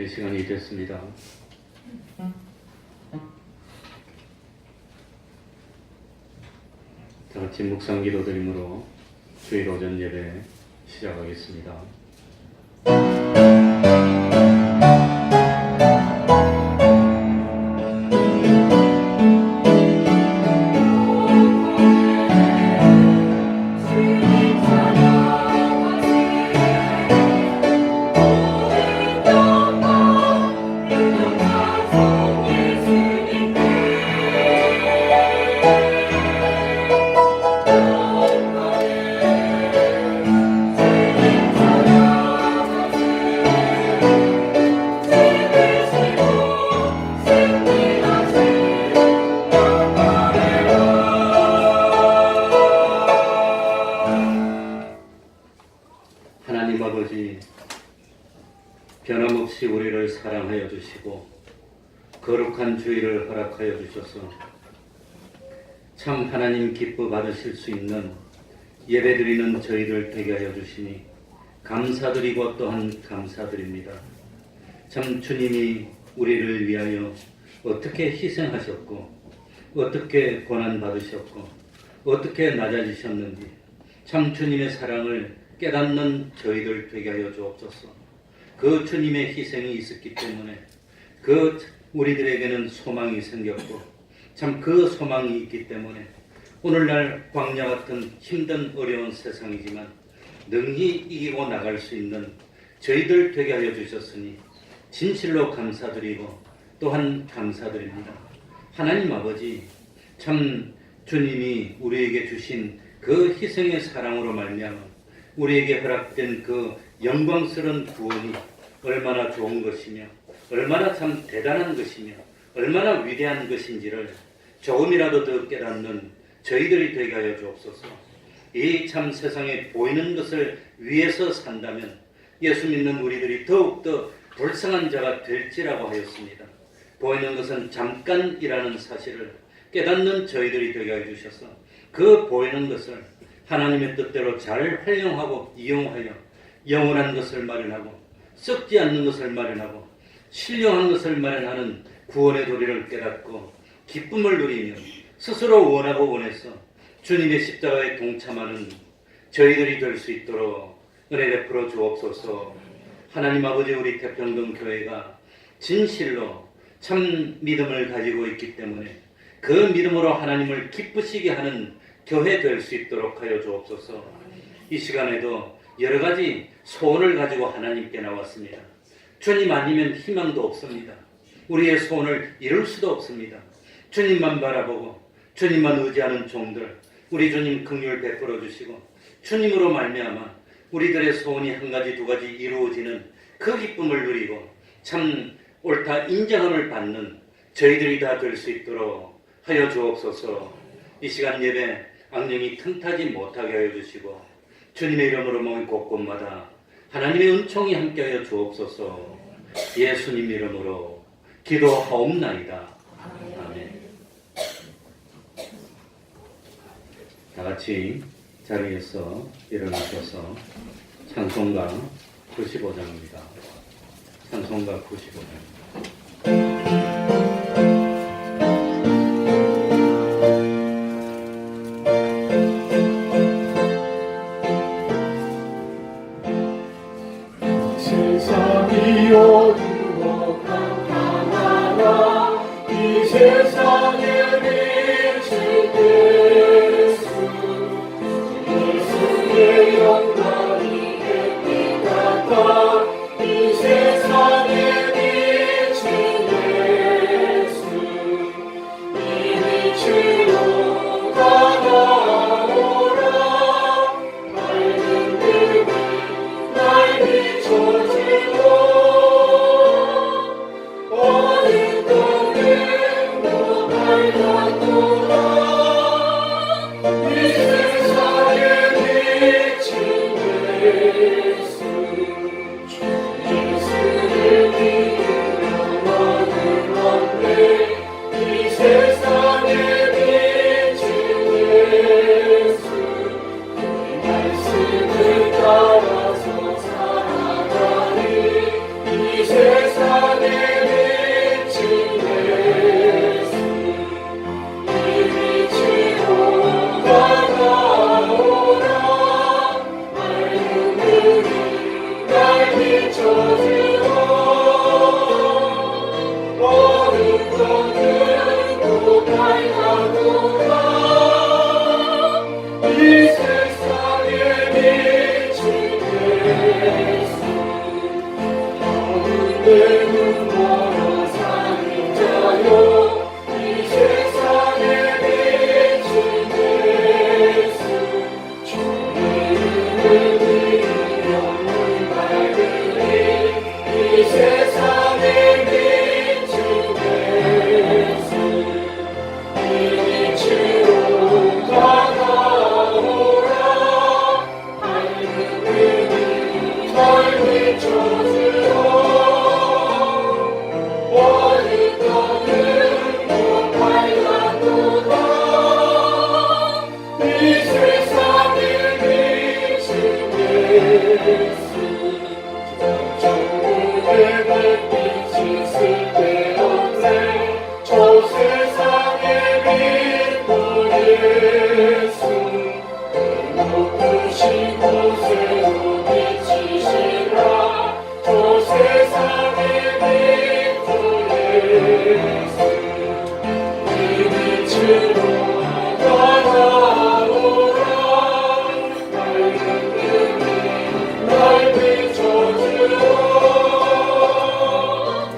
시간이 됐습니다. 다 같이 묵상 기도 드림으로 주일 오전 예배 시작하겠습니다. 하나님 아버지, 변함없이 우리를 사랑하여 주시고 거룩한 주일을 허락하여 주셔서 참 하나님 기뻐 받으실 수 있는 예배드리는 저희들 되게 하여 주시니 감사드리고 또한 감사드립니다. 참 주님이 우리를 위하여 어떻게 희생하셨고 어떻게 고난받으셨고 어떻게 낮아지셨는지 참 주님의 사랑을 깨닫는 저희들 되게 하여 주옵소서. 그 주님의 희생이 있었기 때문에 그 우리들에게는 소망이 생겼고 참 그 소망이 있기 때문에 오늘날 광야 같은 힘든 어려운 세상이지만 능히 이기고 나갈 수 있는 저희들 되게 하여 주셨으니 진실로 감사드리고 또한 감사드립니다. 하나님 아버지, 참 주님이 우리에게 주신 그 희생의 사랑으로 말미암아 우리에게 허락된 그 영광스러운 구원이 얼마나 좋은 것이며 얼마나 참 대단한 것이며 얼마나 위대한 것인지를 조금이라도 더 깨닫는 저희들이 되게 하여 주옵소서. 이 참 세상에 보이는 것을 위해서 산다면 예수 믿는 우리들이 더욱더 불쌍한 자가 될지라고 하였습니다. 보이는 것은 잠깐이라는 사실을 깨닫는 저희들이 되게 하여 주셔서 그 보이는 것을 하나님의 뜻대로 잘 활용하고 이용하여 영원한 것을 마련하고 썩지 않는 것을 마련하고 신령한 것을 마련하는 구원의 도리를 깨닫고 기쁨을 누리며 스스로 원하고 원해서 주님의 십자가에 동참하는 저희들이 될 수 있도록 은혜 베풀어 주옵소서. 하나님 아버지, 우리 태평동 교회가 진실로 참 믿음을 가지고 있기 때문에 그 믿음으로 하나님을 기쁘시게 하는 교회 될 수 있도록 하여 주옵소서. 이 시간에도 여러 가지 소원을 가지고 하나님께 나왔습니다. 주님 아니면 희망도 없습니다. 우리의 소원을 이룰 수도 없습니다. 주님만 바라보고 주님만 의지하는 종들, 우리 주님 긍휼 베풀어 주시고 주님으로 말미암아 우리들의 소원이 한 가지 두 가지 이루어지는 그 기쁨을 누리고 참 옳다 인정함을 받는 저희들이 다 될 수 있도록 하여 주옵소서. 이 시간 예배 악령이 틈타지 못하게 하여 주시고 주님의 이름으로 모인 곳곳마다 하나님의 은총이 함께하여 주옵소서. 예수님 이름으로 기도하옵나이다. 아멘. 다 같이 자리에서 일어나셔서 찬송가 95장입니다. 찬송가 95장. 세상이 어두워 깜깜하나 이 세상에 비칠 예수, 예수의 영광이 햇빛 같아 이 세상에 비칠 예수, 이 빛으로 다가오라. 밝은 빛이 날 비춰주고 어린 땅에 또 밝은 매우 멀어 사는 자여 이 세상에 비친 예수 주 이름을 믿는 발들이 이 세상에 비친 예수 이 빛으로 다가오라 밝은 눈이 덜 비춰주어 어둡던 눈도 밝아도다 이 세상에 비친 예수 천국의 별빛이 쓸데없네 저 세상에 빛도 예수 높으신 곳으로 비치시라 저 세상에 빛도 예수 이 빛으로 다가오라 밝은 눈이 날 비춰주어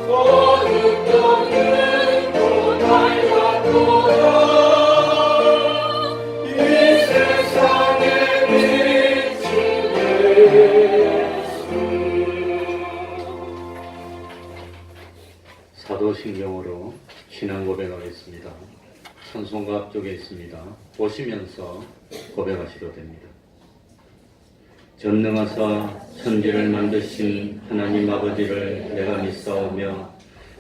어둡던 눈도 밝아도다 이 세상에 비친 예수 사도신경으로 신앙 고백하겠습니다. 찬송가 앞쪽에 있습니다. 보시면서 고백하셔도 됩니다. 전능하사 천지를 만드신 하나님 아버지를 내가 믿사오며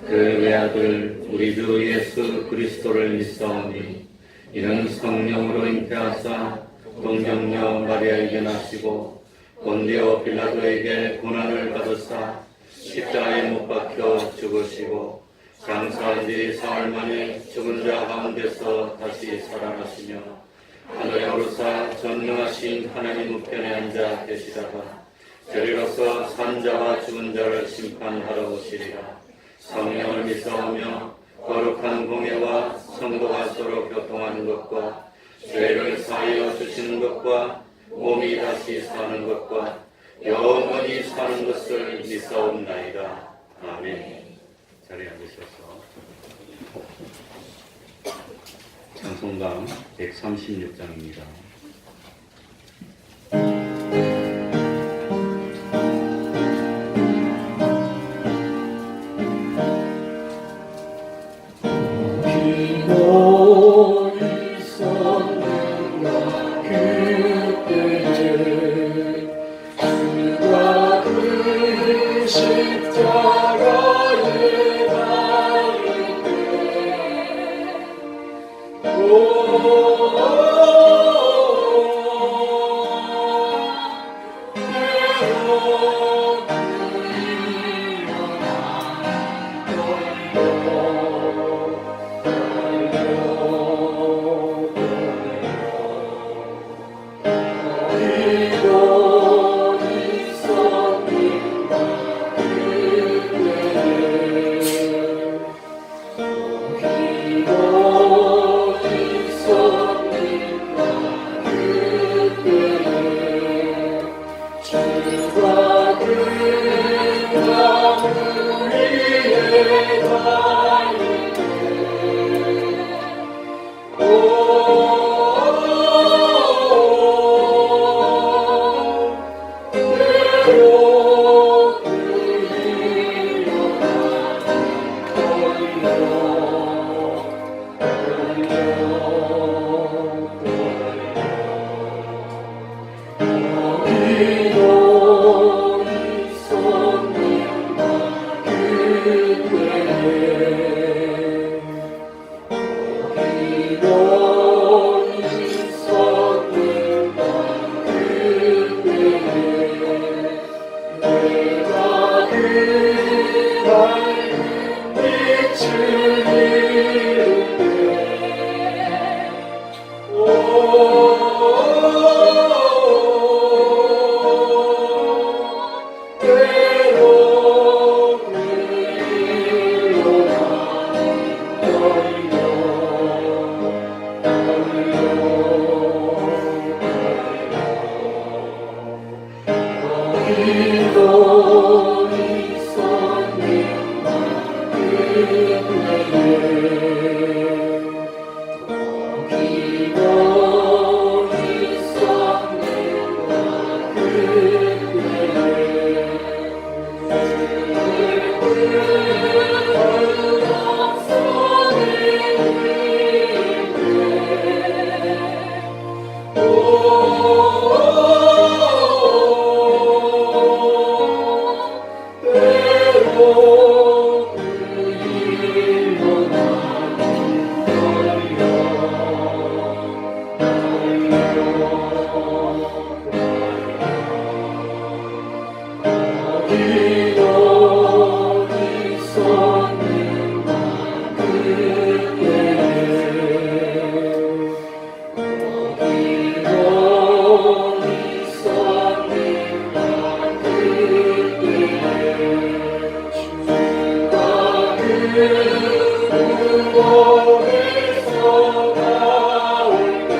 그 외아들 우리 주 예수 그리스도를 믿사오니 이는 성령으로 잉태하사 동정녀 마리아에게 나시고 본디오 빌라도에게 고난을 받으사 십자가에 못 박혀 죽으시고 장사한 지 사흘 만에 죽은 자 가운데서 다시 살아나시며 하늘에 오르사 전능하신 하나님 우편에 앉아 계시다가 저리로서 산자와 죽은 자를 심판하러 오시리라. 성령을 믿사오며 거룩한 공예와 성도가 서로 교통하는 것과 죄를 사하여 주시는 것과 몸이 다시 사는 것과 영원히 사는 것을 믿사옵나이다. 아멘. 자리에 앉으셔서 찬송가 136장입니다. 기도 있었니 무덤에서 나올 때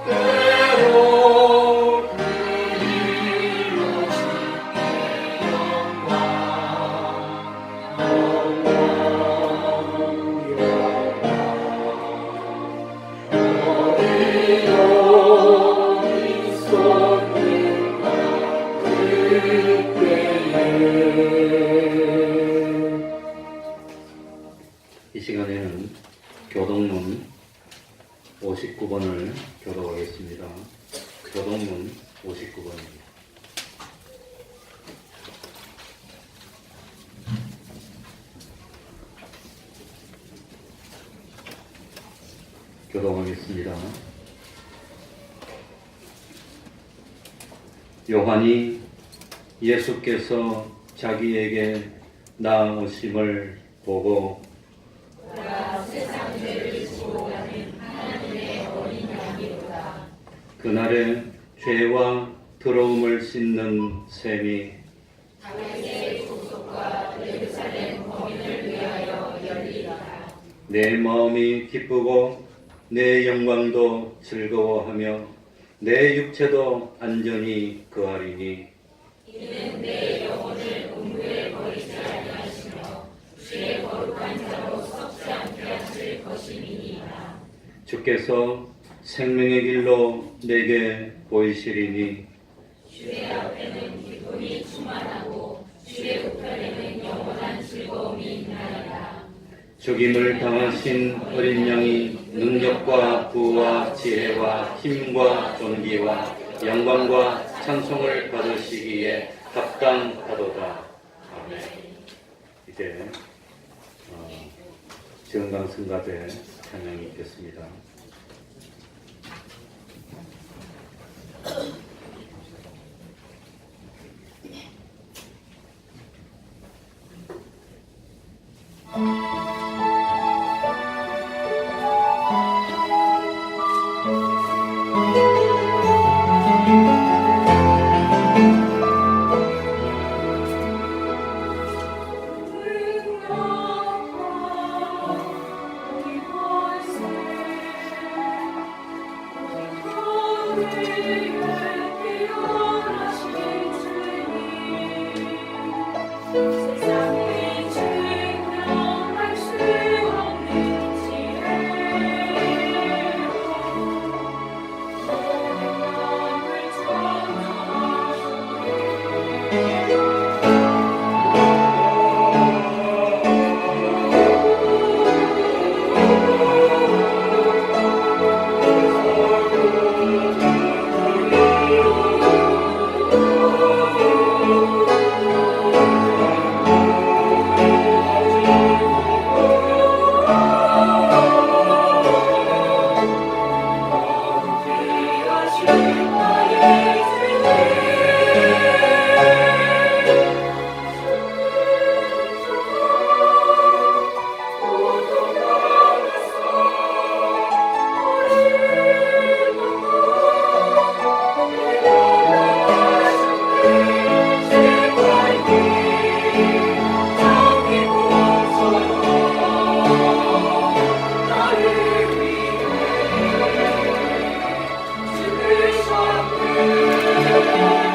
때로 그리로 주께 어디 있었는가 그때에. 이 시간에는 교동문 59번을 교독하겠습니다. 교동문 59번입니다. 교독하겠습니다. 요한이 예수께서 자기에게 나오심을 보고 그날에 죄와 더러움을 씻는 셈이 내 마음이 기쁘고 내 영광도 즐거워하며 내 육체도 안전히 거하리니 주께서 생명의 길로 내게 보이시리니 죽임을 당하신 어린 양이 능력과 부와 지혜와 힘과 존귀와 영광과 찬송을 받으시기에 합당하도다. 아멘. 이제 정강승가대 찬양이 있겠습니다. 주를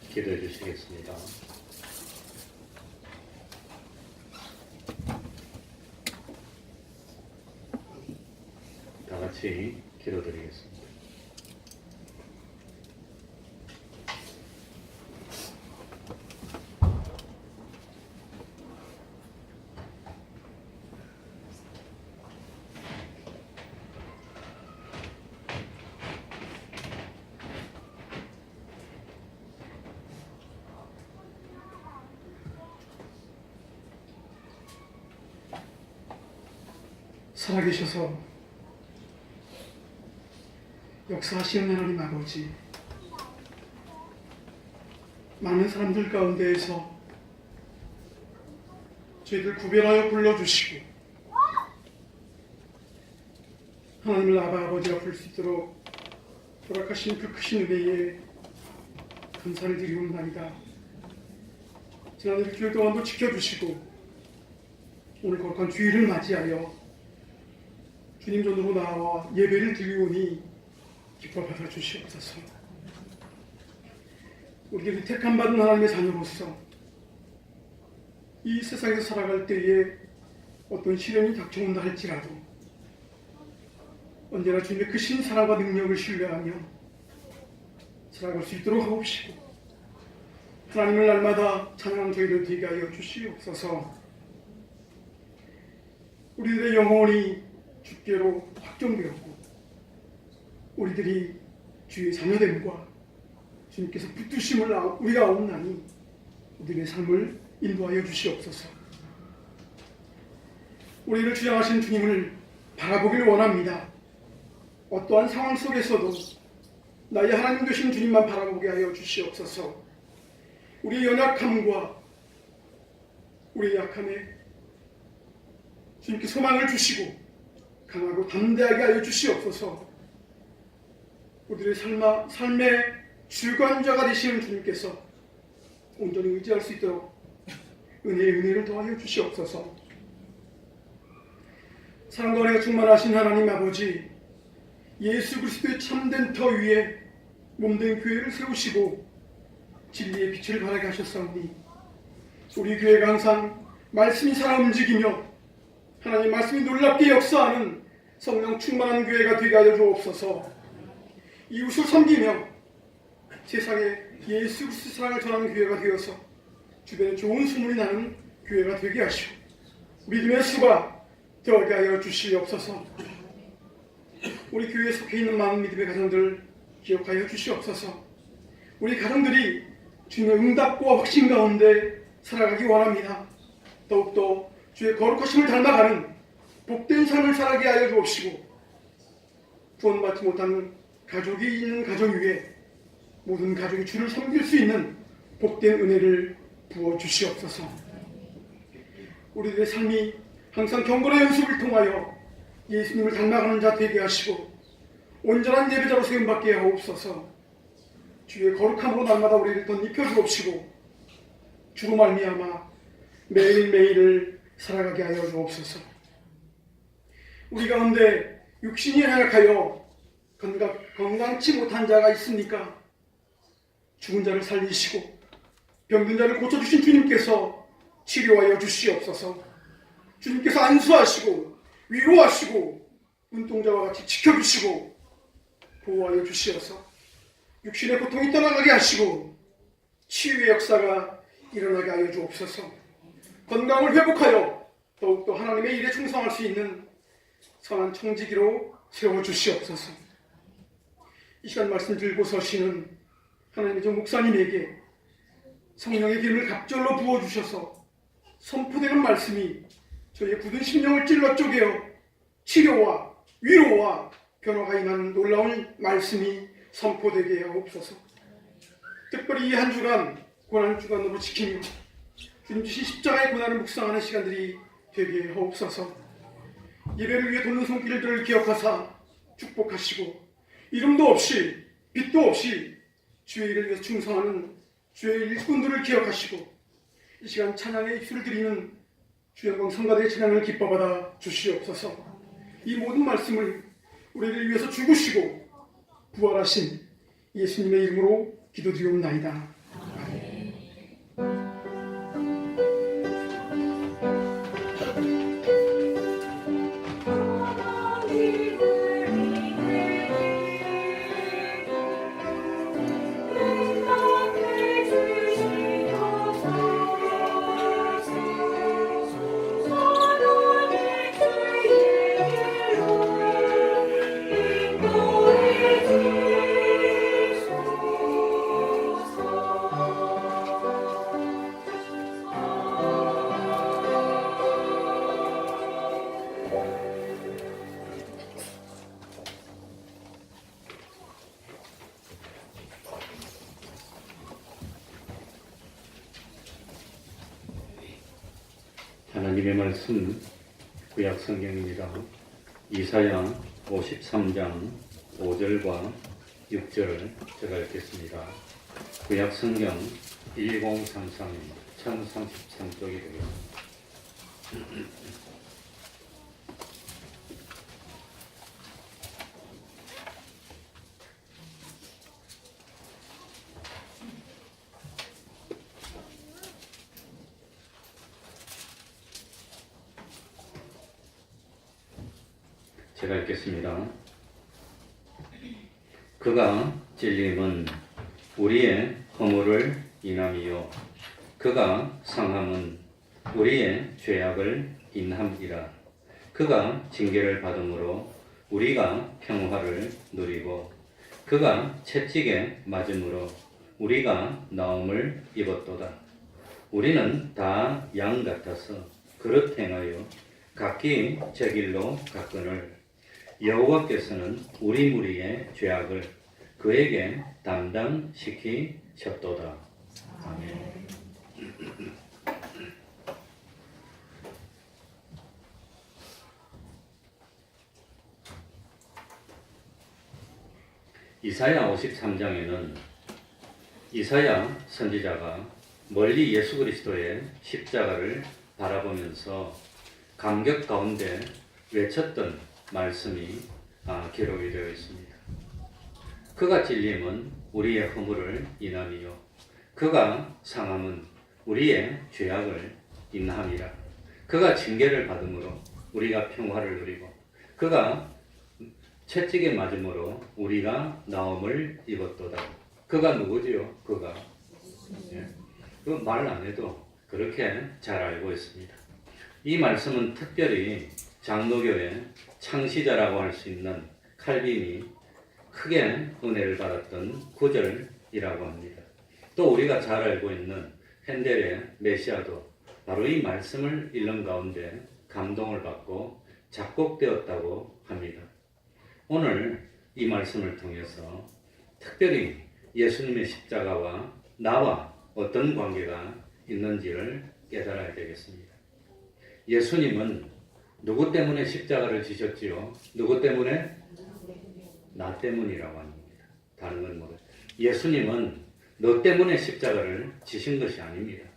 기도해 주시겠습니다. 다 같이 기도드리겠습니다. 살아계셔서 역사하시는 하나님 아버지, 많은 사람들 가운데에서 저희들 구별하여 불러주시고 하나님을 아바 아버지라 부를 수 있도록 허락하신 그 크신 은혜에 감사를 드리옵나이다. 지난 일주일 동안도 지켜주시고 오늘 거룩한 주일을 맞이하여 주님 전으로 나와 예배를 드리오니 기뻐 받아주시옵소서. 우리들이 택함받은 하나님의 자녀로서 이 세상에서 살아갈 때에 어떤 시련이 닥쳐온다 할지라도 언제나 주님의 크신 사랑과 능력을 신뢰하며 살아갈 수 있도록 하옵시고 하나님을 날마다 찬양하는 저희들 되게 하여 주시옵소서. 우리들의 영혼이 주께로 확정되었고 우리들이 주의 자녀됨과 주님께서 붙드심을 우리가 아옵나니 우리의 삶을 인도하여 주시옵소서. 우리를 주장하신 주님을 바라보길 원합니다. 어떠한 상황 속에서도 나의 하나님 되신 주님만 바라보게 하여 주시옵소서. 우리의 연약함과 우리의 약함에 주님께 소망을 주시고 강하고 담대하게 하여 주시옵소서. 우리들의 삶의 주관자가 되시는 주님께서 온전히 의지할 수 있도록 은혜를 더하여 주시옵소서. 사랑과 은혜가 충만하신 하나님 아버지, 예수 그리스도의 참된 터 위에 몸된 교회를 세우시고 진리의 빛을 발하게 하셨사오니 우리 교회가 항상 말씀이 살아 움직이며 하나님 말씀이 놀랍게 역사하는 성령 충만한 교회가 되게 하여 주옵소서. 이웃을 섬기며 세상에 예수 그리스도 사랑을 전하는 교회가 되어서 주변에 좋은 소문이 나는 교회가 되게 하시고 믿음의 수가 더하게 하여 주시옵소서. 우리 교회에 속해 있는 많은 믿음의 가정들 기억하여 주시옵소서. 우리 가정들이 주님의 응답과 확신 가운데 살아가기 원합니다. 더욱더 주의 거룩하심을 닮아가는 복된 삶을 살아가게 하여 주옵시고 구원받지 못하는 가족이 있는 가정 위에 모든 가족이 주를 섬길 수 있는 복된 은혜를 부어주시옵소서. 우리들의 삶이 항상 경건의 연습을 통하여 예수님을 닮아가는 자 되게 하시고 온전한 예배자로 세움받게 하옵소서. 주의 거룩함으로 날마다 우리를 덧입혀 주옵시고 주로 말미암아 매일매일을 살아가게 하여 주옵소서. 우리 가운데 육신이 연약하여 건강치 못한 자가 있습니까? 죽은 자를 살리시고 병든 자를 고쳐주신 주님께서 치료하여 주시옵소서. 주님께서 안수하시고 위로하시고 눈동자와 같이 지켜주시고 보호하여 주시어서 육신의 고통이 떠나가게 하시고 치유의 역사가 일어나게 하여 주옵소서. 건강을 회복하여 더욱더 하나님의 일에 충성할 수 있는 선한 청지기로 세워주시옵소서. 이 시간 말씀 들고 서시는 하나님의 종 목사님에게 성령의 기름을 갑절로 부어주셔서 선포되는 말씀이 저희의 굳은 심령을 찔러 쪼개어 치료와 위로와 변화가 임하는 놀라운 말씀이 선포되게 하옵소서. 특별히 이 한 주간 고난주간으로 지키며 주님 주신 십자가의 고난을 묵상하는 시간들이 되게 하옵소서. 예배를 위해 돕는 손길들을 기억하사 축복하시고 이름도 없이 빛도 없이 주의 일을 위해서 충성하는 주의 일꾼들을 기억하시고 이 시간 찬양의 입술을 드리는 주의 영광 성가대의 찬양을 기뻐받아 주시옵소서. 이 모든 말씀을 우리를 위해서 죽으시고 부활하신 예수님의 이름으로 기도드리옵나이다. 하나님의 말씀 구약 성경입니다. 이사야 53장 5절과 6절을 제가 읽겠습니다. 구약 성경 1033 1033쪽이 되겠습니다. 제가 읽겠습니다. 그가 찔림은 우리의 허물을 인함이요 그가 상함은 우리의 죄악을 인함이라. 그가 징계를 받음으로 우리가 평화를 누리고 그가 채찍에 맞음으로 우리가 나음을 입었도다. 우리는 다 양 같아서 그릇 행하여 각기 제 길로 갔거늘 여호와께서는 우리 무리의 죄악을 그에게 담당시키셨도다. 아멘. 이사야 53장에는 이사야 선지자가 멀리 예수 그리스도의 십자가를 바라보면서 감격 가운데 외쳤던 말씀이 기록이 되어 있습니다. 그가 찔림은 우리의 허물을 인함이요 그가 상함은 우리의 죄악을 인함이라. 그가 징계를 받음으로 우리가 평화를 누리고 그가 채찍에 맞음으로 우리가 나음을 입었도다. 그가 누구지요? 그가 그 말 안 해도 그렇게 잘 알고 있습니다. 이 말씀은 특별히 장로교의 창시자라고 할 수 있는 칼빈이 크게 은혜를 받았던 구절이라고 합니다. 또 우리가 잘 알고 있는 핸델의 메시아도 바로 이 말씀을 읽는 가운데 감동을 받고 작곡되었다고 합니다. 오늘 이 말씀을 통해서 특별히 예수님의 십자가와 나와 어떤 관계가 있는지를 깨달아야 되겠습니다. 예수님은 누구 때문에 십자가를 지셨지요? 누구 때문에? 나 때문이라고 합니다. 다른 건 모르겠어요. 예수님은 너 때문에 십자가를 지신 것이 아닙니다.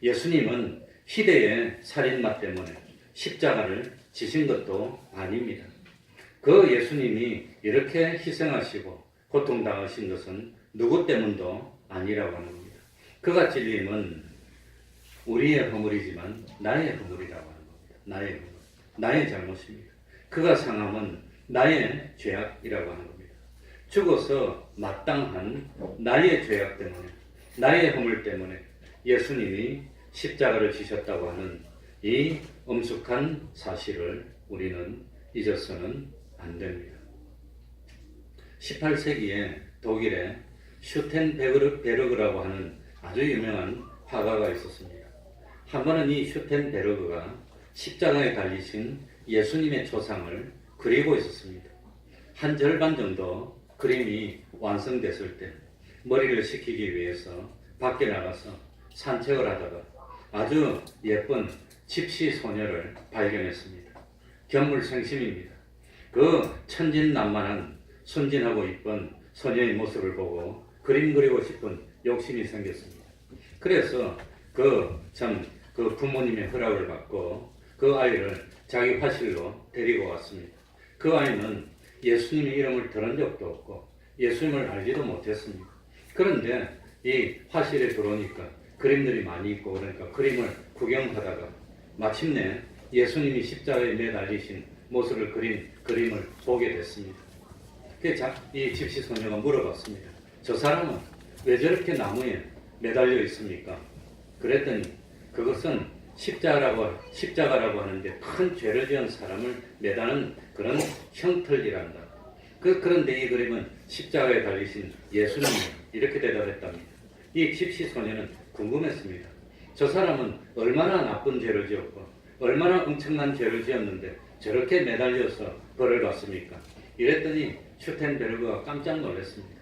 예수님은 희대의 살인마 때문에 십자가를 지신 것도 아닙니다. 그 예수님이 이렇게 희생하시고 고통당하신 것은 누구 때문도 아니라고 하는 겁니다. 그가 찔림은 우리의 허물이지만 나의 허물이라고 하는 겁니다. 나의 허물, 나의 잘못입니다. 그가 상함은 나의 죄악이라고 하는 겁니다. 죽어서 마땅한 나의 죄악 때문에, 나의 허물 때문에 예수님이 십자가를 지셨다고 하는 이 엄숙한 사실을 우리는 잊어서는 안 됩니다. 18세기에 독일의 슈텐베르그라고 하는 아주 유명한 화가가 있었습니다. 한 번은 이 슈텐베르그가 십자가에 달리신 예수님의 초상을 그리고 있었습니다. 한 절반 정도 그림이 완성됐을 때 머리를 식히기 위해서 밖에 나가서 산책을 하다가 아주 예쁜 집시 소녀를 발견했습니다. 견물생심입니다. 그 천진난만한 순진하고 이쁜 소녀의 모습을 보고 그림 그리고 싶은 욕심이 생겼습니다. 그래서 그 부모님의 허락을 받고 그 아이를 자기 화실로 데리고 왔습니다. 그 아이는 예수님의 이름을 들은 적도 없고 예수님을 알지도 못했습니다. 그런데 이 화실에 들어오니까 그림들이 많이 있고 그러니까 그림을 구경하다가 마침내 예수님이 십자가에 매달리신 모습을 그린 그림을 보게 됐습니다. 이 집시 소녀가 물어봤습니다. 저 사람은 왜 저렇게 나무에 매달려 있습니까? 그랬더니 그것은 십자가라고 하는데 큰 죄를 지은 사람을 매다는 그런 형틀이란다. 그런데 이 그림은 십자가에 달리신 예수님 이렇게 대답했답니다. 이 집시 소녀는 궁금했습니다. 저 사람은 얼마나 나쁜 죄를 지었고 얼마나 엄청난 죄를 지었는데 저렇게 매달려서 벌을 받습니까? 이랬더니 슈텐베르그가 깜짝 놀랐습니다.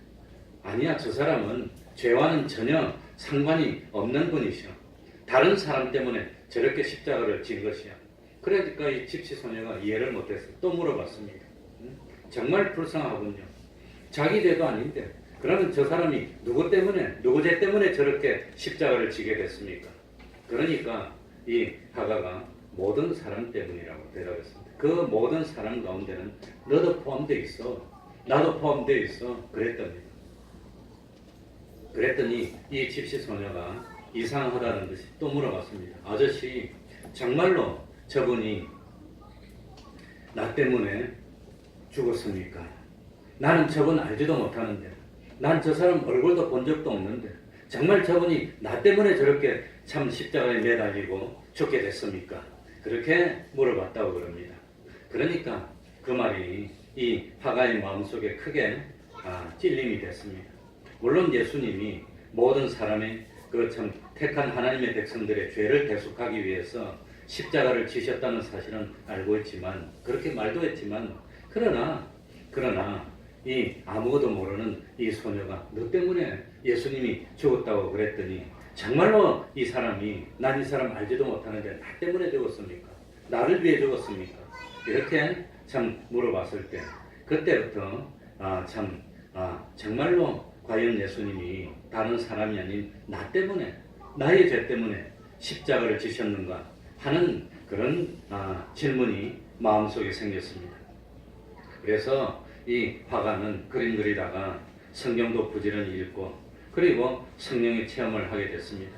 아니야, 저 사람은 죄와는 전혀 상관이 없는 분이셔. 다른 사람 때문에 저렇게 십자가를 진 것이야. 그러니까 이 집시 소녀가 이해를 못했어. 또 물어봤습니다. 정말 불쌍하군요. 자기 죄도 아닌데 그러면 저 사람이 누구 때문에, 누구 죄 때문에 저렇게 십자가를 지게 됐습니까? 그러니까 이 하가가 모든 사람 때문이라고 대답했습니다. 그 모든 사람 가운데는 너도 포함되어 있어. 나도 포함되어 있어. 그랬더니 이 집시 소녀가 이상하다는 듯이 또 물어봤습니다. 아저씨, 정말로 저분이 나 때문에 죽었습니까? 나는 저분 알지도 못하는데, 난 저 사람 얼굴도 본 적도 없는데, 정말 저분이 나 때문에 저렇게 참 십자가에 매달리고 죽게 됐습니까? 그렇게 물어봤다고 그럽니다. 그러니까 그 말이 이 하가의 마음속에 크게 찔림이 됐습니다. 물론 예수님이 모든 사람의 그 참 택한 하나님의 백성들의 죄를 대속하기 위해서 십자가를 지셨다는 사실은 알고 있지만, 그렇게 말도 했지만, 그러나 이 아무것도 모르는 이 소녀가 너 때문에 예수님이 죽었다고 그랬더니 정말로 이 사람이 난 이 사람 알지도 못하는데 나 때문에 죽었습니까? 나를 위해 죽었습니까? 이렇게 참 물어봤을 때 그때부터 정말로 과연 예수님이 다른 사람이 아닌 나 때문에, 나의 죄 때문에 십자가를 지셨는가 하는 그런 질문이 마음속에 생겼습니다. 그래서 이 화가는 그림 그리다가 성경도 부지런히 읽고 그리고 성령의 체험을 하게 됐습니다.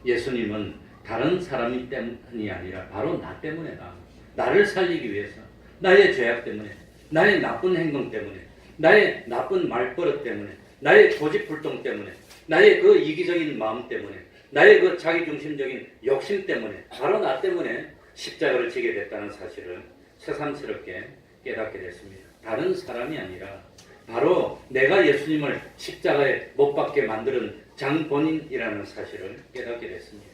예수님은 다른 사람이 때문이 아니라 바로 나 때문에다. 나를 살리기 위해서, 나의 죄악 때문에, 나의 나쁜 행동 때문에, 나의 나쁜 말버릇 때문에, 나의 고집불통 때문에, 나의 그 이기적인 마음 때문에, 나의 그 자기중심적인 욕심 때문에, 바로 나 때문에 십자가를 지게 됐다는 사실을 새삼스럽게 깨닫게 됐습니다. 다른 사람이 아니라 바로 내가 예수님을 십자가에 못 박게 만드는 장본인이라는 사실을 깨닫게 됐습니다.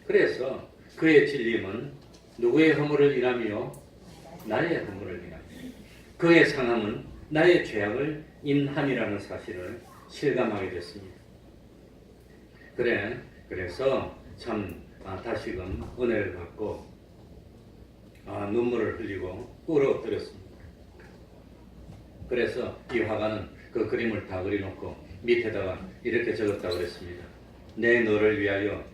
그래서 그의 진림은 누구의 허물을 인하며 나의 허물을 인하며, 그의 상함은 나의 죄악을 인함이라는 사실을 실감하게 됐습니다. 그래서 참 다시금 은혜를 받고 눈물을 흘리고 꿇어 엎드렸습니다. 그래서 이 화가는 그 그림을 다 그려놓고 밑에다가 이렇게 적었다고 그랬습니다. 내 너를 위하여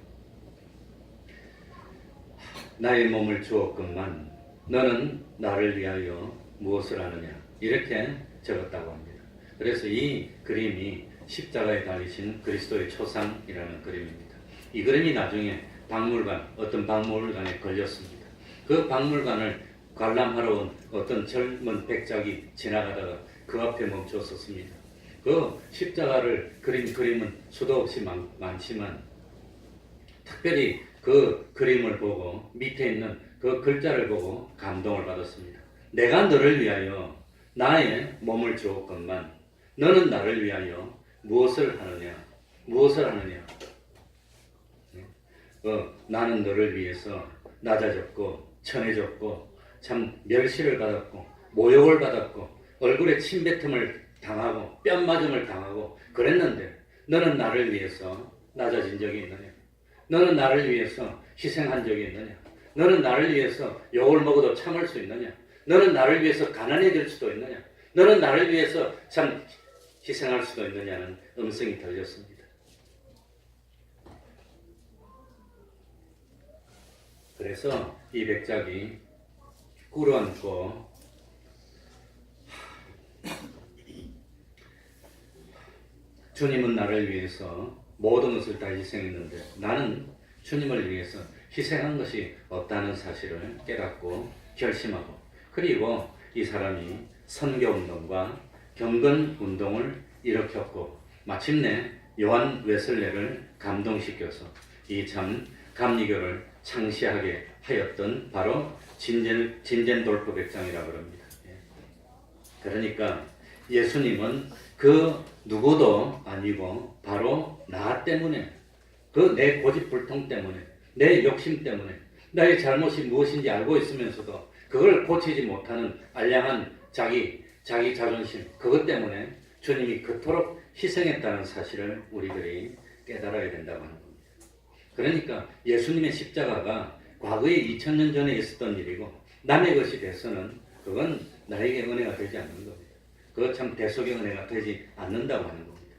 나의 몸을 주었건만 너는 나를 위하여 무엇을 하느냐, 이렇게 적었다고 합니다. 그래서 이 그림이 십자가에 달리신 그리스도의 초상이라는 그림입니다. 이 그림이 나중에 어떤 박물관에 걸렸습니다. 그 박물관을 관람하러 온 어떤 젊은 백작이 지나가다가 그 앞에 멈췄었습니다. 그 십자가를 그린 그림은 수도 없이 많지만 특별히 그 그림을 보고 밑에 있는 그 글자를 보고 감동을 받았습니다. 내가 너를 위하여 나의 몸을 주었건만 너는 나를 위하여 무엇을 하느냐? 나는 너를 위해서 낮아졌고 천해졌고 참 멸시를 받았고 모욕을 받았고 얼굴에 침뱉음을 당하고 뺨맞음을 당하고 그랬는데 너는 나를 위해서 낮아진 적이 있느냐? 너는 나를 위해서 희생한 적이 있느냐? 너는 나를 위해서 욕을 먹어도 참을 수 있느냐? 너는 나를 위해서 가난해질 수도 있느냐? 너는 나를 위해서 참 희생할 수도 있느냐는 음성이 들렸습니다. 그래서 이 백작이 꿇어앉고 주님은 나를 위해서 모든 것을 다 희생했는데 나는 주님을 위해서 희생한 것이 없다는 사실을 깨닫고 결심하고, 그리고 이 사람이 선교운동과 경건운동을 일으켰고 마침내 요한 웨슬레를 감동시켜서 이 참 감리교를 창시하게 하였던 바로 진젠돌프 백장이라고 합니다. 그러니까 예수님은 그 누구도 아니고 바로 나 때문에, 그 내 고집불통 때문에, 내 욕심 때문에, 나의 잘못이 무엇인지 알고 있으면서도 그걸 고치지 못하는 알량한 자기 자존심, 그것 때문에 주님이 그토록 희생했다는 사실을 우리들이 깨달아야 된다고 하는 겁니다. 그러니까 예수님의 십자가가 과거에 2000년 전에 있었던 일이고 남의 것이 돼서는 그건 나에게 은혜가 되지 않는 겁니다. 그거 참 대속의 은혜가 되지 않는다고 하는 겁니다.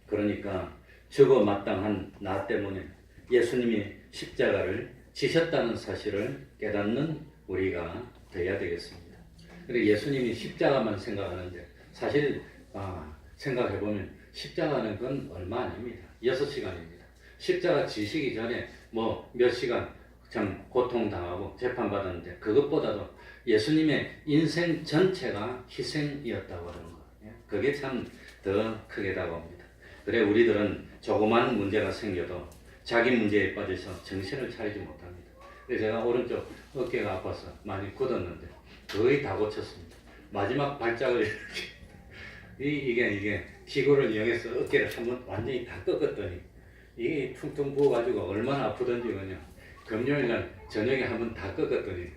그러니까 죽어 마땅한 나 때문에 예수님이 십자가를 지셨다는 사실을 깨닫는 우리가 되어야 되겠습니다. 그리고 예수님이 십자가만 생각하는데 사실 생각해보면 십자가는 건 얼마 아닙니다. 6시간입니다. 십자가 지시기 전에 뭐 몇 시간 참 고통당하고 재판받았는데 그것보다도 예수님의 인생 전체가 희생이었다고 하는 거예요. 그게 참 더 크게 다가옵니다. 그래 우리들은 조그만 문제가 생겨도 자기 문제에 빠져서 정신을 차리지 못합니다. 그래서 제가 오른쪽 어깨가 아파서 많이 굳었는데 거의 다 고쳤습니다. 마지막 발작을 이게 기구를 이용해서 어깨를 한번 완전히 다 꺾었더니 이게 퉁퉁 부어가지고 얼마나 아프던지 그냥 금요일날 저녁에 한번 다 꺾었더니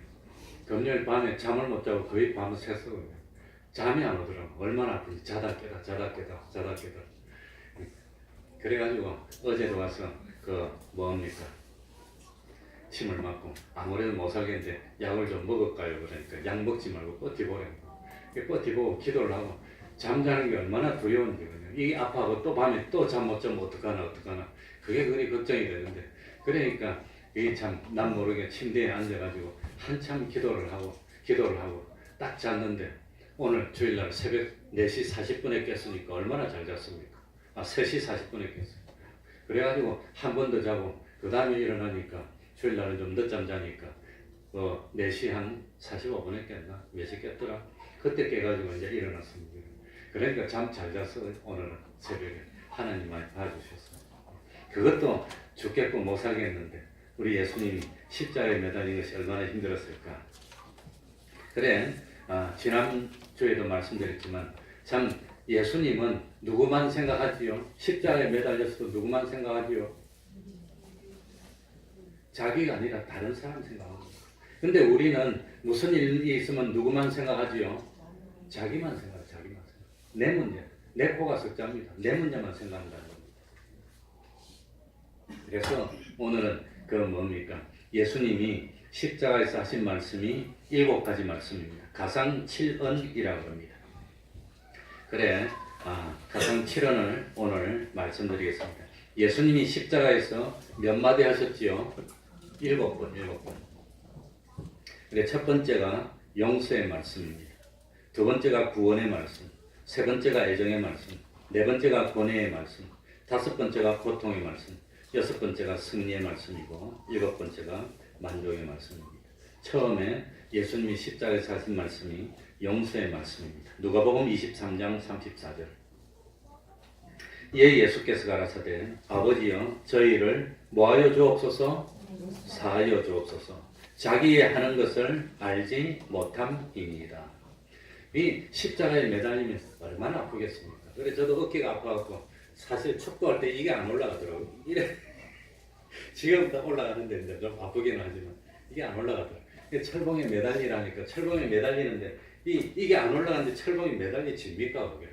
금요일 밤에 잠을 못 자고 거의 밤을 샜어요. 잠이 안 오더라고. 얼마나 아픈지 자다 깨다 그래가지고 어제도 와서 뭡니까 침을 맞고 아무래도 못 살겠는데 약을 좀 먹을까요? 그러니까 약 먹지 말고 버티보래. 버티보고 기도를 하고 잠자는 게 얼마나 두려운지 그냥 이게 아파하고 또 밤에 또 잠 못 자면 어떡하나 그게 그리 걱정이 되는데 그러니까 이게 참 난 모르게 침대에 앉아가지고 한참 기도를 하고 딱 잤는데 오늘 주일날 새벽 4시 40분에 깼으니까 얼마나 잘 잤습니까? 3시 40분에 깼어요. 그래가지고 한 번 더 자고 그 다음에 일어나니까 주일날은 좀 늦잠 자니까 4시 한 45분에 깼나? 몇 시 깼더라? 그때 깨가지고 이제 일어났습니다. 그러니까 잠 잘 잤어요. 오늘은 새벽에 하나님 많이 봐주셨어요. 그것도 죽겠고 못 살겠는데 우리 예수님이 십자가에 매달린 것이 얼마나 힘들었을까. 그래 지난 주에도 말씀드렸지만 참 예수님은 누구만 생각하지요? 십자가에 매달렸어도 누구만 생각하지요? 자기가 아니라 다른 사람 생각합니다. 근데 우리는 무슨 일이 있으면 누구만 생각하지요? 자기만 생각해요. 내 문제, 내 코가 석자입니다. 내 문제만 생각한다는 겁니다. 그래서 오늘은 뭡니까? 예수님이 십자가에서 하신 말씀이 7가지 말씀입니다. 가상 7언이라고 합니다. 그래, 가상 7언을 오늘 말씀드리겠습니다. 예수님이 십자가에서 몇 마디 하셨지요? 7번. 그래, 첫 번째가 용서의 말씀입니다. 두 번째가 구원의 말씀. 세 번째가 애정의 말씀. 네 번째가 권해의 말씀. 다섯 번째가 고통의 말씀. 여섯 번째가 승리의 말씀이고 일곱 번째가 만족의 말씀입니다. 처음에 예수님이 십자가에서 하신 말씀이 용서의 말씀입니다. 누가복음 23장 34절. 예수께서 가라사대 아버지여 저희를 뭐하여 주옵소서 사하여 주옵소서 자기의 하는 것을 알지 못함이니이다. 이 십자가에 매달리면 얼마나 아프겠습니까? 그래 저도 어깨가 아파갖고 사실 축구할 때 이게 안 올라가더라고요. 이래 지금 다 올라가는데 이제 좀 아프긴 하지만 이게 안 올라가더라고요. 철봉에 매달리라니까 철봉에 매달리는데 이게 안 올라가는데 철봉에 매달리집니까 그게?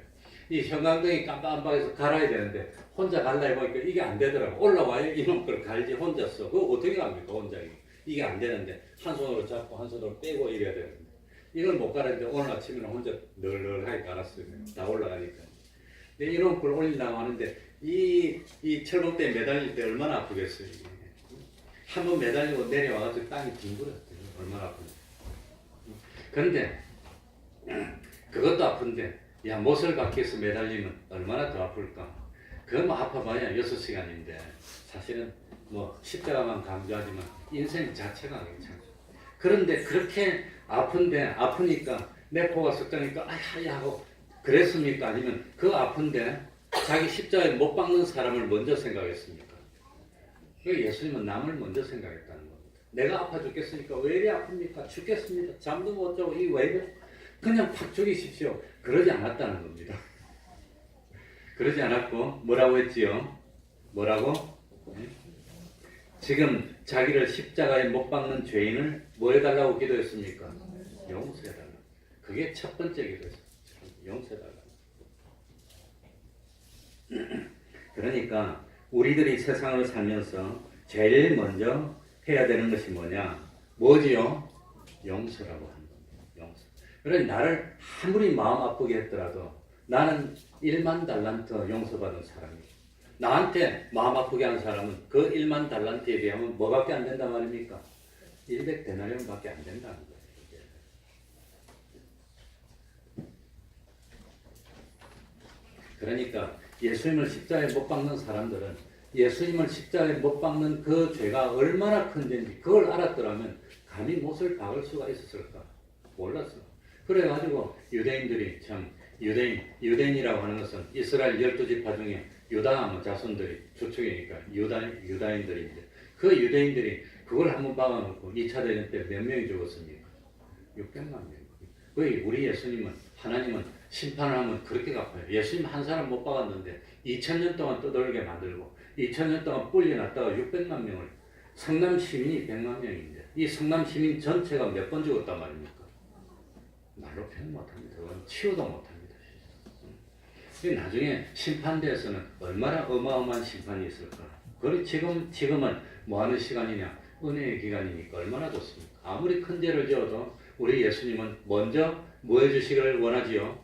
이 형광등이 깜깜하게서 갈아야 되는데 혼자 갈라 해보니까 이게 안 되더라고. 올라와야 이놈 걸 갈지 혼자서 그거 어떻게 갑니까 혼자 이게 안 되는데 한 손으로 잡고 한 손으로 빼고 이래야 되는데 이걸 못 갈았는데 오늘 아침에는 혼자 널널하게 갈았어요. 다 올라가니까. 근데 이놈 걸 올리려고 하는데 이 철봉대에 매달릴 때 얼마나 아프겠어요. 한번 매달리고 내려와가지고 땅이 뒹굴었어요. 얼마나 아픈지. 그런데 그것도 아픈데 야 못을 박혀서 매달리면 얼마나 더 아플까. 그거 아파봐야 6시간인데 사실은 뭐 십자가만 강조하지만 인생 자체가 괜찮죠. 그런데 그렇게 아픈데 아프니까 내 코가 석자니까 아야 하고 그랬습니까? 아니면 그 아픈데 자기 십자가에 못 박는 사람을 먼저 생각했습니까? 예수님은 남을 먼저 생각했다는 겁니다. 내가 아파 죽겠으니까 왜 이리 아픕니까? 죽겠습니다. 잠도 못 자고 이 왜 이래? 그냥 팍 죽이십시오. 그러지 않았다는 겁니다. 그러지 않았고 뭐라고 했지요? 뭐라고? 지금 자기를 십자가에 못 박는 죄인을 뭐 해달라고 기도했습니까? 용서해달라고. 그게 첫 번째 기도였어요. 용서해달라고. 그러니까 우리들이 세상을 살면서 제일 먼저 해야 되는 것이 뭐냐? 뭐지요? 용서라고 하는 겁니다. 용서. 그러니 나를 아무리 마음 아프게 했더라도 나는 1만 달란트 용서받은 사람이에요. 나한테 마음 아프게 한 사람은 그 1만 달란트에 비하면 뭐밖에 안 된단 말입니까? 100데나리온밖에 안 된다는 거예요. 그러니까 예수님을 십자가에 못 박는 사람들은 예수님을 십자가에 못 박는 그 죄가 얼마나 큰 죄인지 그걸 알았더라면 감히 못을 박을 수가 있었을까? 몰랐어. 그래가지고 유대인들이 참 유대인이라고 하는 것은 이스라엘 12지파 중에 유다 자손들이 주축이니까 유다인들인데 그 유대인들이 그걸 한번 박아놓고 2차 대전 때 몇 명이 죽었습니까? 600만 명. 거의 우리 예수님은 하나님은 심판을 하면 그렇게 갚아요. 예수님 한 사람 못 박았는데 2000년 동안 떠돌게 만들고 2000년 동안 불려놨다가 600만 명을 성남 시민이 100만 명인데 이 성남 시민 전체가 몇 번 죽었단 말입니까? 말로 표현 못합니다. 그건 치유도 못합니다. 나중에 심판대에서는 얼마나 어마어마한 심판이 있을까? 그리고 지금은 뭐 하는 시간이냐? 은혜의 기간이니까 얼마나 좋습니까? 아무리 큰 죄를 지어도 우리 예수님은 먼저 뭐 해주시기를 원하지요?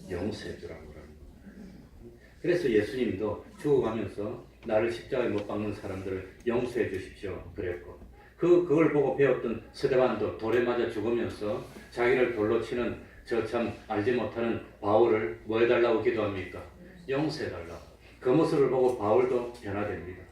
용서해 주라고 그러는 거예요. 그래서 예수님도 죽어가면서 나를 십자가에 못 박는 사람들을 용서해 주십시오 그랬고 그걸 보고 배웠던 스데반도 돌에 맞아 죽으면서 자기를 돌로 치는 저 참 알지 못하는 바울을 뭐 해달라고 기도합니까? 용서해달라고. 그 모습을 보고 바울도 변화됩니다.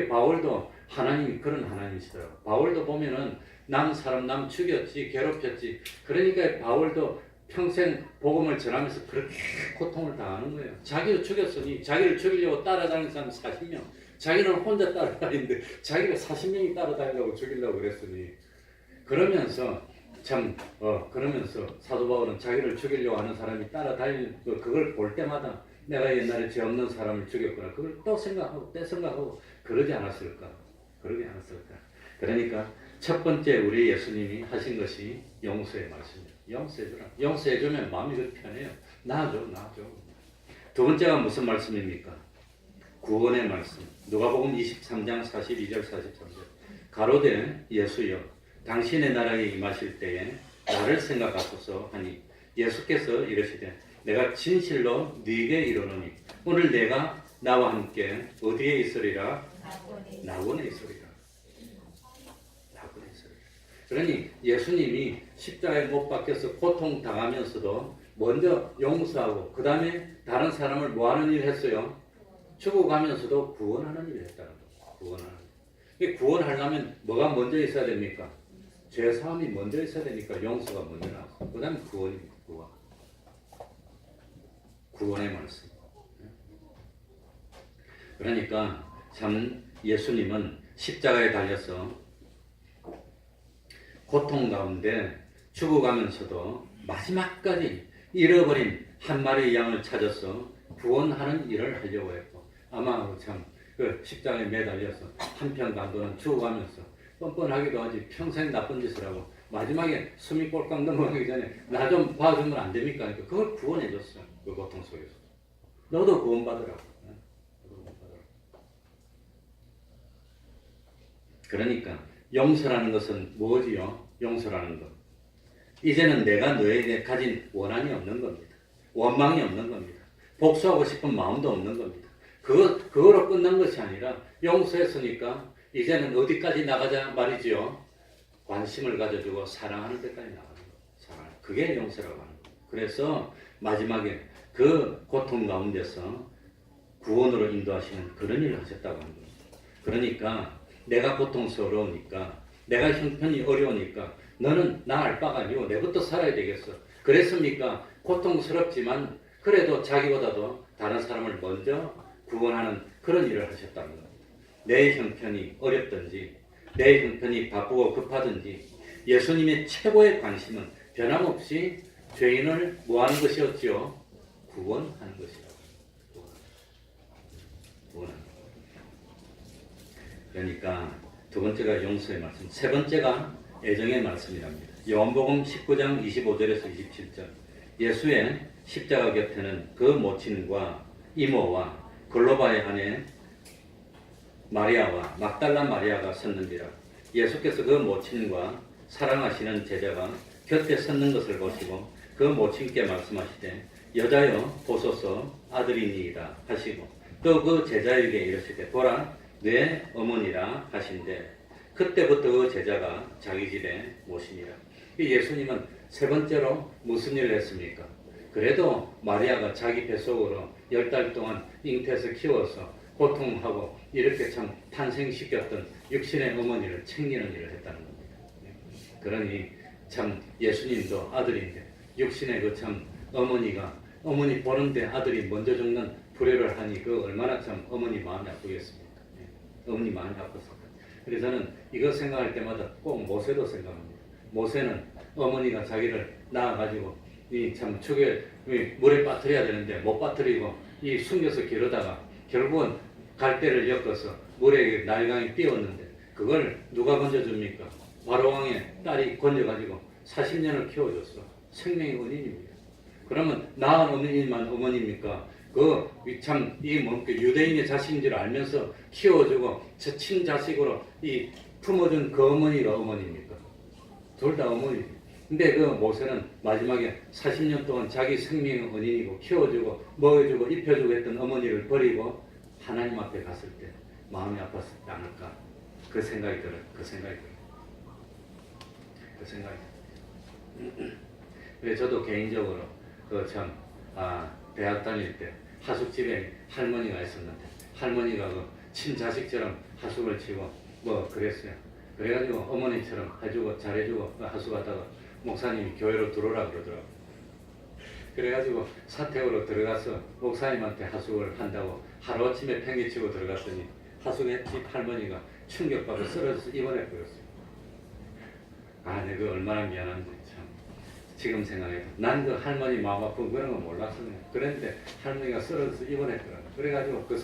바울도 하나님이 그런 하나님이시더라고요. 바울도 보면은 남 죽였지, 괴롭혔지. 그러니까 바울도 평생 복음을 전하면서 그렇게 고통을 당하는 거예요. 자기도 죽였으니 자기를 죽이려고 따라다니는 사람 40명. 자기는 혼자 따라다니는데 자기가 40명이 따라다니려고 죽이려고 그랬으니 그러면서 그러면서 사도 바울은 자기를 죽이려고 하는 사람이 따라다니는 그걸 볼 때마다 내가 옛날에 죄 없는 사람을 죽였구나. 그걸 또 생각하고 그러지 않았을까? 그러니까 첫 번째 우리 예수님이 하신 것이 용서의 말씀이에요. 용서해주라. 용서해주면 마음이 그렇게 편해요. 나아줘. 두 번째가 무슨 말씀입니까? 구원의 말씀. 누가복음 23장 42절 43절. 가로되 예수여 당신의 나라에 임하실 때에 나를 생각하소서 하니 예수께서 이르시되 내가 진실로 네게 이르노니 오늘 내가 나와 함께 어디에 있으리라? 낙원에 있으리라. 그러니 예수님이 십자가에 못 박혀서 고통당하면서도 먼저 용서하고 그 다음에 다른 사람을 뭐하는 일을 했어요? 죽어가면서도 구원하는 일을 했다는 거예요. 구원하려면 뭐가 먼저 있어야 됩니까? 죄사함이 먼저 있어야 되니까 용서가 먼저 나왔어요. 그 다음에 구원입니다. 구원의 말씀. 그러니까 참 예수님은 십자가에 달려서 고통 가운데 죽어가면서도 마지막까지 잃어버린 한 마리의 양을 찾아서 구원하는 일을 하려고 했고 아마 그 십자가에 매달려서 한편 강도는 죽어가면서 뻔뻔하기도 하지 평생 나쁜 짓을 하고 마지막에 숨이 꼴깍 넘어가기 전에 나 좀 봐주면 안 됩니까? 그러니까 그걸 구원해줬어. 그 고통 속에서. 너도 구원받으라고. 그러니까 용서라는 것은 뭐지요? 용서라는 것. 이제는 내가 너에게 가진 원한이 없는 겁니다. 원망이 없는 겁니다. 복수하고 싶은 마음도 없는 겁니다. 그거로 끝난 것이 아니라 용서했으니까 이제는 어디까지 나가자 말이지요? 관심을 가져주고 사랑하는 데까지 나가는 거예요. 그게 용서라고 하는 거예요. 그래서 마지막에 그 고통 가운데서 구원으로 인도하시는 그런 일을 하셨다고 하는 겁니다. 그러니까 내가 고통스러우니까 내가 형편이 어려우니까 너는 나 알 바가 아니고 내부터 살아야 되겠어. 그랬습니까? 고통스럽지만 그래도 자기보다도 다른 사람을 먼저 구원하는 그런 일을 하셨다는 겁니다. 내 형편이 어렵든지 내 형편이 바쁘고 급하든지 예수님의 최고의 관심은 변함없이 죄인을 뭐하는 것이었죠? 구원하는 것이라고. 구원하는 것. 그러니까 두 번째가 용서의 말씀, 세 번째가 애정의 말씀이랍니다. 요한복음 19장 25절에서 27절. 예수의 십자가 곁에는 그 모친과 이모와 글로바의 아내 마리아와 막달라 마리아가 섰는지라. 예수께서 그 모친과 사랑하시는 제자가 곁에 섰는 것을 보시고 그 모친께 말씀하시되 여자여 보소서 아들이니이다 하시고 또 그 제자에게 이르시되 보라 내 어머니라 하신대 그때부터 그 제자가 자기 집에 모시니라. 이 예수님은 세 번째로 무슨 일을 했습니까? 그래도 마리아가 자기 뱃속으로 10달 동안 잉태해서 키워서 고통하고 이렇게 참 탄생시켰던 육신의 어머니를 챙기는 일을 했다는 겁니다. 그러니 참 예수님도 아들인데 육신의 그 참 어머니 보는데 아들이 먼저 죽는 불효를 하니 그 얼마나 참 어머니 마음이 아프겠습니까? 어머니 마음이 아팠습니다. 그래서 저는 이거 생각할 때마다 꼭 모세도 생각합니다. 모세는 어머니가 자기를 낳아가지고 이 참 축에 물에 빠뜨려야 되는데 못 빠뜨리고 이 숨겨서 기르다가 결국은 갈대를 엮어서 물에 날강이 띄웠는데 그걸 누가 건져줍니까? 바로왕의 딸이 건져가지고 40년을 키워줬어. 생명의 은인입니다. 그러면 낳은 어머니만 어머니입니까? 유대인의 자식인 줄 알면서 키워주고 친자식으로 이 품어준 그 어머니가 어머니입니까? 둘 다 어머니. 근데 그 모세는 마지막에 40년 동안 자기 생명의 은인이고 키워주고 먹여주고 입혀주고 했던 어머니를 버리고 하나님 앞에 갔을 때 마음이 아팠지 않을까? 그 생각이 들어요. 그래서 저도 개인적으로 대학 다닐 때 하숙집에 할머니가 있었는데 할머니가 그 친자식처럼 하숙을 치고 그랬어요. 그래가지고 어머니처럼 해주고 잘해주고 하숙하다가 목사님이 교회로 들어오라 그러더라고요. 그래가지고 사택으로 들어가서 목사님한테 하숙을 한다고 하루아침에 팽개치고 들어갔더니 하숙의 집 할머니가 충격받고 쓰러져서 입원해 버렸어요. 내가 얼마나 미안한지 참 지금 생각해도 난 그 할머니 마음 아픈 그런 거 몰랐어요. 그런데 할머니가 쓰러져서 입원했더라고요. 그래가지고 그